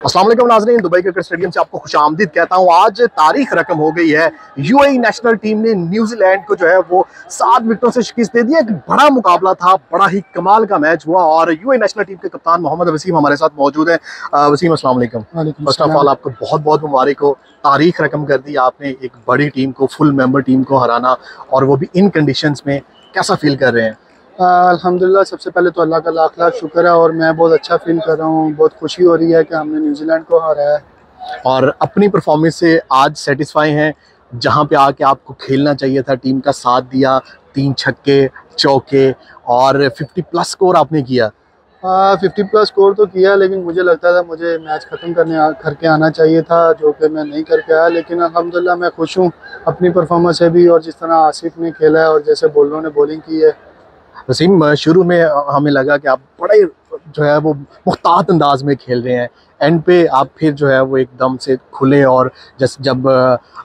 अस्सलाम वालेकुम नाज़रीन, दुबई क्रिकेट स्टेडियम से आपको खुशामदीद कहता हूं। आज तारीख रकम हो गई है। यूएई नेशनल टीम ने न्यूजीलैंड को जो है वो 7 विकेटों से शिकस्त दे दी। एक बड़ा मुकाबला था, बड़ा ही कमाल का मैच हुआ और यूएई नेशनल टीम के कप्तान मोहम्मद वसीम हमारे साथ मौजूद हैं। वसीम, अस्सलाम वालेकुम। फर्स्ट ऑफ ऑल आपको बहुत बहुत मुबारक हो, तारीख रकम कर दी आपने, एक बड़ी टीम को, फुल मेंबर टीम को हराना, और वो भी इन कंडीशंस में। कैसा फील कर रहे हैं? अल्हम्दुलिल्लाह, सबसे पहले तो अल्लाह का लाख लाख शुक्र है और मैं बहुत अच्छा फील कर रहा हूँ। बहुत खुशी हो रही है कि हमने न्यूजीलैंड को हराया है और अपनी परफॉर्मेंस से आज सेटिस्फाई हैं? जहाँ पे आके आपको खेलना चाहिए था, टीम का साथ दिया, 3 छक्के चौके और 50+ स्कोर आपने किया। 50+ स्कोर तो किया, लेकिन मुझे लगता था मुझे मैच ख़त्म करके आना चाहिए था, जो कि मैं नहीं करके आया। लेकिन अल्हम्दुलिल्लाह मैं खुश हूँ अपनी परफॉर्मेंस से भी, और जिस तरह आसिफ ने खेला है और जैसे बॉलरों ने बॉलिंग की है। वसीम, शुरू में हमें लगा कि आप बड़े जो है वो मुख्तात अंदाज में खेल रहे हैं, एंड पे आप फिर जो है वो एकदम से खुले, और जब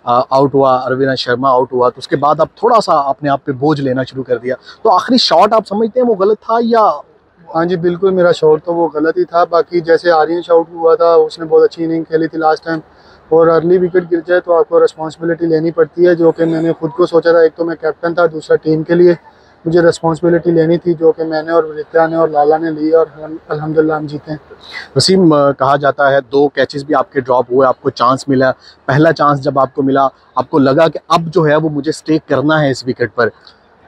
आउट हुआ, अरविंद शर्मा आउट हुआ, तो उसके बाद आप थोड़ा सा अपने आप पे बोझ लेना शुरू कर दिया। तो आखिरी शॉट आप समझते हैं वो गलत था या? हाँ जी, बिल्कुल मेरा शॉट तो वो गलत ही था। बाकी जैसे आर्यन आउट हुआ था, उसने बहुत अच्छी इनिंग खेली थी लास्ट टाइम, और अर्ली विकेट गिर जाए तो आपको रिस्पॉन्सिबिलिटी लेनी पड़ती है, जो कि मैंने खुद को सोचा था। एक तो मैं कैप्टन था, दूसरा टीम के लिए मुझे रिस्पॉन्सिबिलिटी लेनी थी, जो कि मैंने और रित्या ने और लाला ने ली, और अल्हम्दुलिल्लाह हम जीते हैं। वसीम, कहा जाता है 2 कैचेस भी आपके ड्रॉप हुए, आपको चांस मिला। पहला चांस जब आपको मिला, आपको लगा कि अब जो है वो मुझे स्टे करना है इस विकेट पर?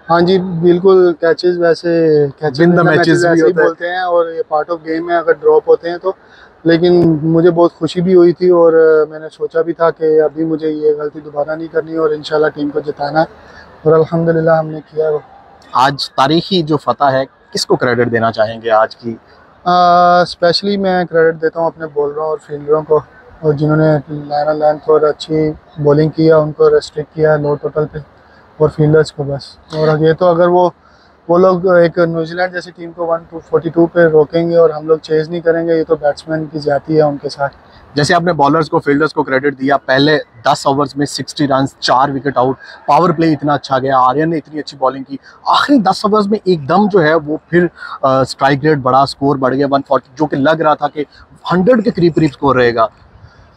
हाँ जी, बिल्कुल। कैचेस वैसे मैचेस भी बोलते हैं, और ये पार्ट ऑफ गेम है अगर ड्रॉप होते हैं तो। लेकिन मुझे बहुत खुशी भी हुई थी, और मैंने सोचा भी था कि अभी मुझे ये गलती दोबारा नहीं करनी और इंशाल्लाह टीम को जिताना है, और अल्हम्दुलिल्लाह हमने किया वो। आज तारीखी जो फतह है, किसको क्रेडिट देना चाहेंगे आज की? स्पेशली मैं क्रेडिट देता हूँ अपने बॉलरों और फील्डरों को, और जिन्होंने लेंथ और अच्छी बॉलिंग किया, उनको रेस्ट्रिक्ट किया लो टोटल पे, और फील्डर्स को बस। और ये तो अगर वो लोग एक न्यूजीलैंड जैसी टीम को 142 पे रोकेंगे और हम लोग चेज नहीं करेंगे, ये तो बैट्समैन की ज्यादती है उनके साथ। जैसे आपने बॉलर्स को, फील्डर्स को क्रेडिट दिया, पहले 10 ओवर्स में 60 run, 4 wicket out, power play इतना अच्छा गया, आर्यन ने इतनी अच्छी बॉलिंग की, आखिरी 10 ओवर्स में एकदम जो है वो फिर स्ट्राइक रेट बढ़ा, स्कोर बढ़ गया 140, जो कि लग रहा था कि 100 के करीब करीब स्कोर रहेगा।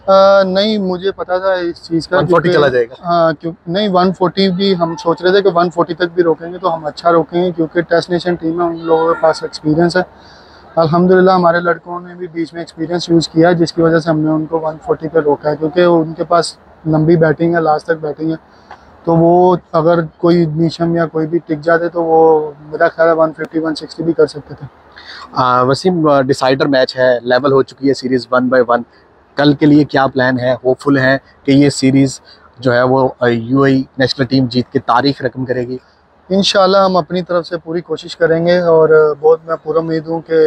नहीं, मुझे पता था इस चीज़ का 140 चला जाएगा। हाँ, क्यों नहीं, 140 भी हम सोच रहे थे कि 140 तक भी रोकेंगे तो हम अच्छा रोकेंगे, क्योंकि टेस्ट नेशन टीम है, उन लोगों के पास एक्सपीरियंस है। अल्हम्दुलिल्लाह हमारे लड़कों ने भी बीच में एक्सपीरियंस यूज़ किया है, जिसकी वजह से हमने उनको 140 पे रोका है, क्योंकि उनके पास लंबी बैटिंग है, लास्ट तक बैटिंग है। तो वो अगर कोई नीशम या कोई भी टिक जाते तो वो मेरा ख्याल है 150-160 भी कर सकते थे। वसीम, डिसाइडर मैच है, लेवल हो चुकी है सीरीज़ 1-1। कल के लिए क्या प्लान है? होपफुल है कि ये सीरीज़ जो है वो यूएई नेशनल टीम जीत के तारीख रकम करेगी? इंशाल्लाह हम अपनी तरफ से पूरी कोशिश करेंगे, और बहुत मैं पूरा उम्मीद हूँ कि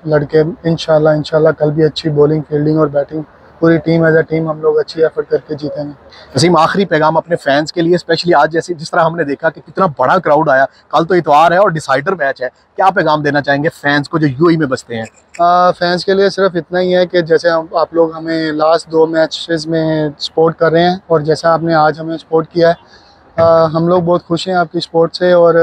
लड़के इंशाल्लाह कल भी अच्छी बॉलिंग, फील्डिंग और बैटिंग, पूरी टीम एज अ टीम हम लोग अच्छी एफर्ट करके जीतेंगे। वसीम, आखिरी पैगाम अपने फैंस के लिए, स्पेशली आज जैसे जिस तरह हमने देखा कि कितना बड़ा क्राउड आया, कल तो इतवार है और डिसाइडर मैच है, क्या पैगाम देना चाहेंगे फैंस को जो यूएई में बसते हैं? फैंस के लिए सिर्फ इतना ही है कि जैसे आप लोग हमें लास्ट 2 मैचेस में सपोर्ट कर रहे हैं, और जैसा आपने आज हमें सपोर्ट किया है, हम लोग बहुत खुश हैं आपकी सपोर्ट से। और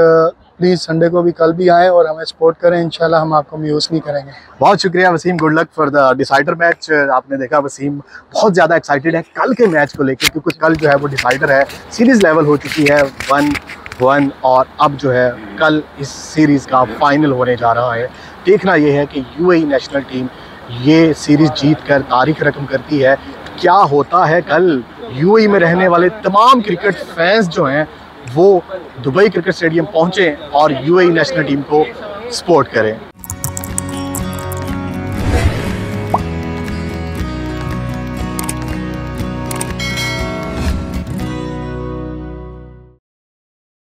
प्लीज़ संडे को भी कल भी आएँ और हमें सपोर्ट करें, इंशाल्लाह हम आपको म्यूज़ नहीं करेंगे। बहुत शुक्रिया Wasim, good luck for the decider match. आपने देखा वसीम बहुत ज़्यादा एक्साइटेड है कल के मैच को लेकर, क्योंकि कल जो है वो डिसाइडर है, सीरीज़ लेवल हो चुकी है 1-1, और अब जो है कल इस सीरीज़ का फाइनल होने जा रहा है। देखना यह है कि यूएई नेशनल टीम ये सीरीज़ जीत कर तारीख रकम करती है। क्या होता है कल? यूएई में रहने वाले तमाम क्रिकेट फैंस जो हैं वो दुबई क्रिकेट स्टेडियम पहुँचें और यूएई नेशनल टीम को सपोर्ट करें।